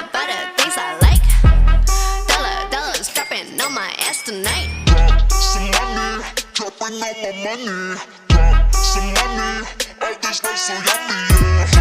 about the things I like. Dollars dropping on my ass tonight. Drop some money, dropping on my money. Drop some money, all this rice so yummy, yeah.